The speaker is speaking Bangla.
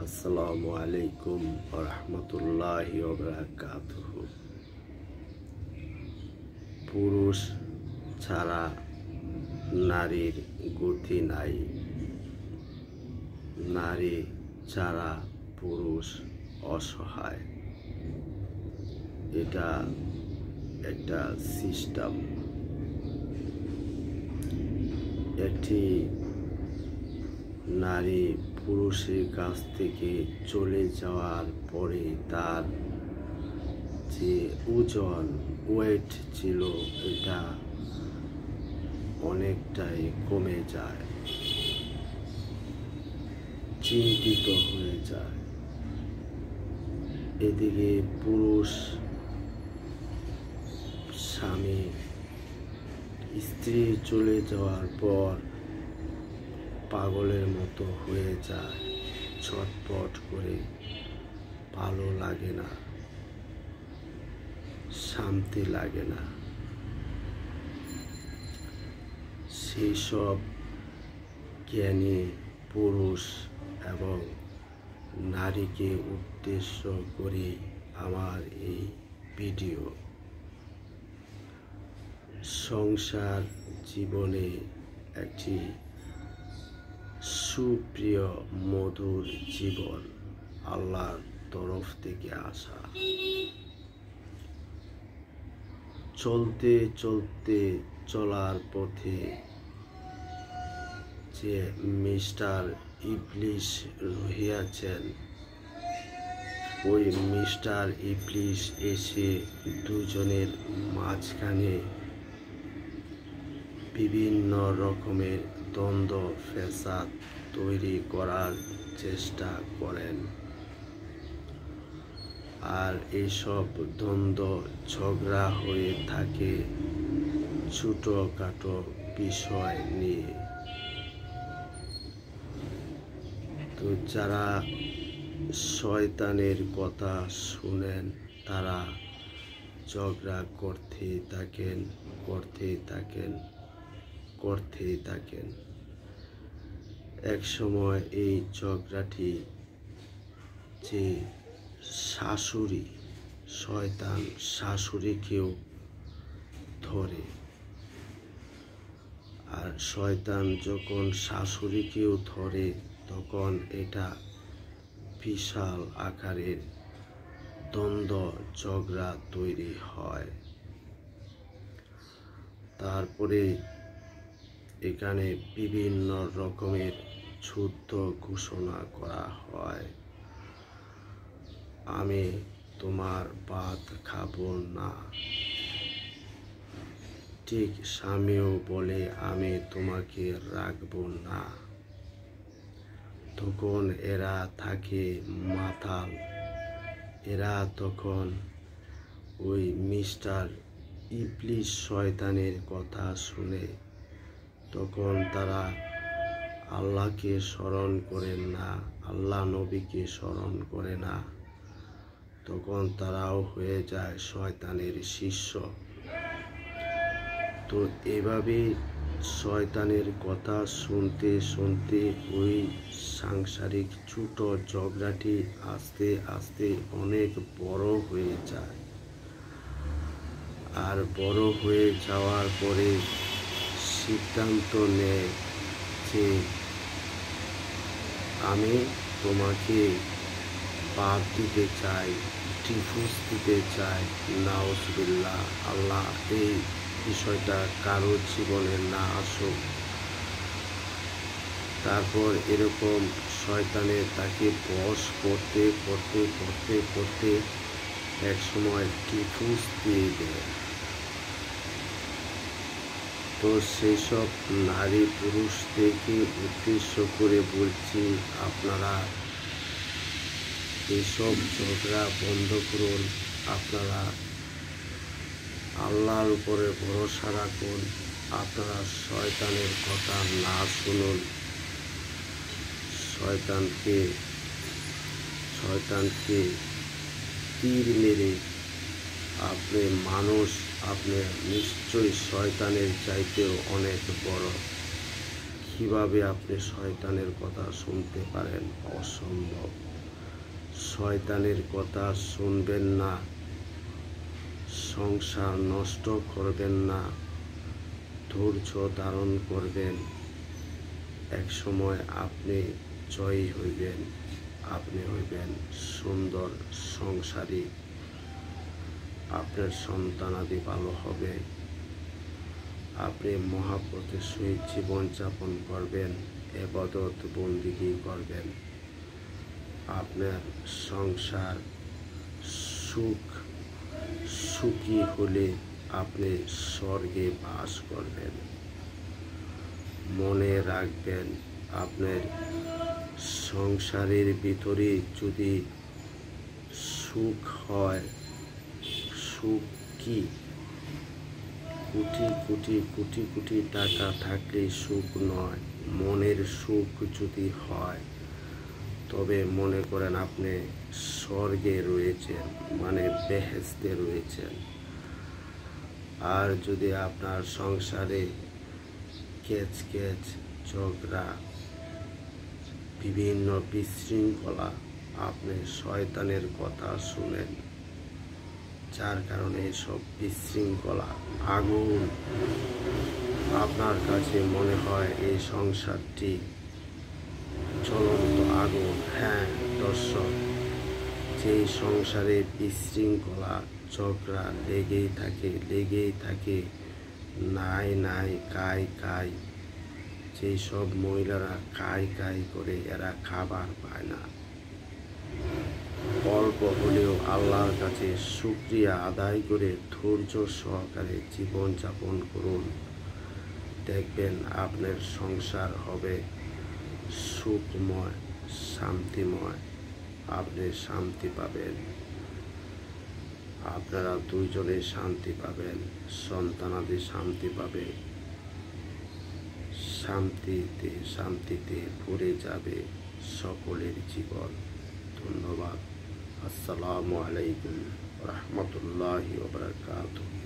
আসসালামু আলাইকুম ওয়া রাহমাতুল্লাহি ওয়া বারাকাতুহু। পুরুষ ছাড়া নারীর গতি নাই, নারী ছাড়া পুরুষ অসহায়। এটা একটা সিস্টেম। একটি নারী পুরুষের কাছ থেকে চলে যাওয়ার পরে তার যে ওয়েট ছিল এটা অনেকটাই কমে যায়, চিন্তিত হয়ে যায়। এদিকে পুরুষ স্বামী স্ত্রী চলে যাওয়ার পর পাগলের মতো হয়ে যায়, ছটপট করে, ভালো লাগে না, শান্তি লাগে না। সেই সব জ্ঞানী পুরুষ এবং নারীকে উদ্দেশ্য করে আমার এই ভিডিও। সংসার জীবনে একটি সুপ্রিয় মধুর জীবন আল্লাহর তরফ থেকে আসা। চলতে চলতে চলার পথে যে মিস্টার ইবলিশ রহিয়াছেন, ওই মিস্টার ইবলিশ এসে দুজনের মাঝখানে বিভিন্ন রকমের দ্বন্দ্ব ফ্যাসাদ তৈরি করার চেষ্টা করেন। আর এইসব দ্বন্দ্ব ঝগড়া হয়ে থাকে ছোটখাটো বিষয় নিয়ে। তো যারা শয়তানের কথা শুনেন তারা ঝগড়া করতেই থাকেন। এক সময় এই ঝগড়াটি যে শয়তান শাশুড়িকেও ধরে, আর শয়তান যখন শাশুড়িকেও ধরে তখন এটা বিশাল আকারের দ্বন্দ্ব ঝগড়া তৈরি হয়। তারপরে এখানে বিভিন্ন রকমের যুদ্ধ ঘোষণা করা হয়। আমি তোমার ভাত খাবো না। ঠিক স্বামীও বলে আমি তোমাকে রাখবো না। তখন এরা থাকে মাতাল। এরা তখন ওই মিস্টার ইবলিশ শয়তানের কথা শুনে তখন তারা আল্লাহকে স্মরণ করেন না, আল্লাহ নবীকে স্মরণ করে না। তখন তারাও হয়ে যায় শয়তানের শিষ্য। তো এভাবে শয়তানের কথা শুনতে শুনতে ওই সাংসারিক ছোট ঝগড়াটি আস্তে আস্তে অনেক বড় হয়ে যায়। আর বড় হয়ে যাওয়ার পরে সিদ্ধান্ত নেয় যে আমি তোমাকে বাদ দিতে চাই, ডিভোর্স দিতে চাই। নাউজুবিল্লাহ, আল্লাহ এই বিষয়টা কারোর জীবনে না আসুক। তারপর এরকম শয়তানের তাকে বশ করতে এক সময় ডিভোর্স দিয়ে দেয়। তো সেই সব নারী পুরুষদেরকে উদ্দেশ্য করে বলছি, আপনারা এইসব ঝগড়া বন্ধ করুন। আপনারা আল্লাহর উপরে ভরসা রাখুন। আপনারা শয়তানের কথা না শুনুন। শয়তানকে তীর মেরে আপনি নিশ্চয়ই শয়তানের চাইতেও অনেক বড়। কিভাবে আপনি শয়তানের কথা শুনতে পারেন? অসম্ভব। শয়তানের কথা শুনবেন না, সংসার নষ্ট করবেন না, ধৈর্য ধারণ করবেন। এক সময় আপনি জয়ী হইবেন, আপনি হইবেন সুন্দর সংসারী, আপনার সন্তানাদি ভালো হবে, আপনি মহাব্বতের সহিত জীবনযাপন করবেন, ইবাদত বন্দিগি করবেন। আপনার সংসার সুখী হলে আপনি স্বর্গে বাস করবেন। মনে রাখবেন, আপনার সংসারের ভিতরে যদি সুখ হয়, সুখ কি? কোটি কোটি কোটি কোটি টাকা থাকলে সুখ নয়। মনের সুখ যদি হয়, তবে মনে করেন আপনি স্বর্গে রয়েছেন, মানে বেহেশতে রয়েছেন। আর যদি আপনার সংসারে কেচ কেচ, ঝগড়া, বিভিন্ন বিশৃঙ্খলা, আপনি শয়তানের কথা শুনেন, যার কারণে সব বিশৃঙ্খলা, আগুন আপনার কাছে মনে হয় এই সংসারটি জ্বলন্ত আগুন। হ্যাঁ দর্শক, যেই সংসারে বিশৃঙ্খলা, ঝগড়া লেগেই থাকে, নাই নাই কাই কাই, যেই সব মহিলারা কাই কাই করে, এরা খাবার পায় না। অল্প হলেও আল্লাহর কাছে শুকরিয়া আদায় করে ধৈর্য সহকারে জীবনযাপন করুন। দেখবেন আপনার সংসার হবে সুখময়, শান্তিময়, আপনি শান্তি পাবেন, আপনারা দুইজনে শান্তি পাবেন, সন্তানাদি শান্তি পাবে, শান্তিতে ভরে যাবে সকলের জীবন। ধন্যবাদ। আসসালামু আলাইকুম ওয়া রাহমাতুল্লাহি ওয়া বারাকাতুহু।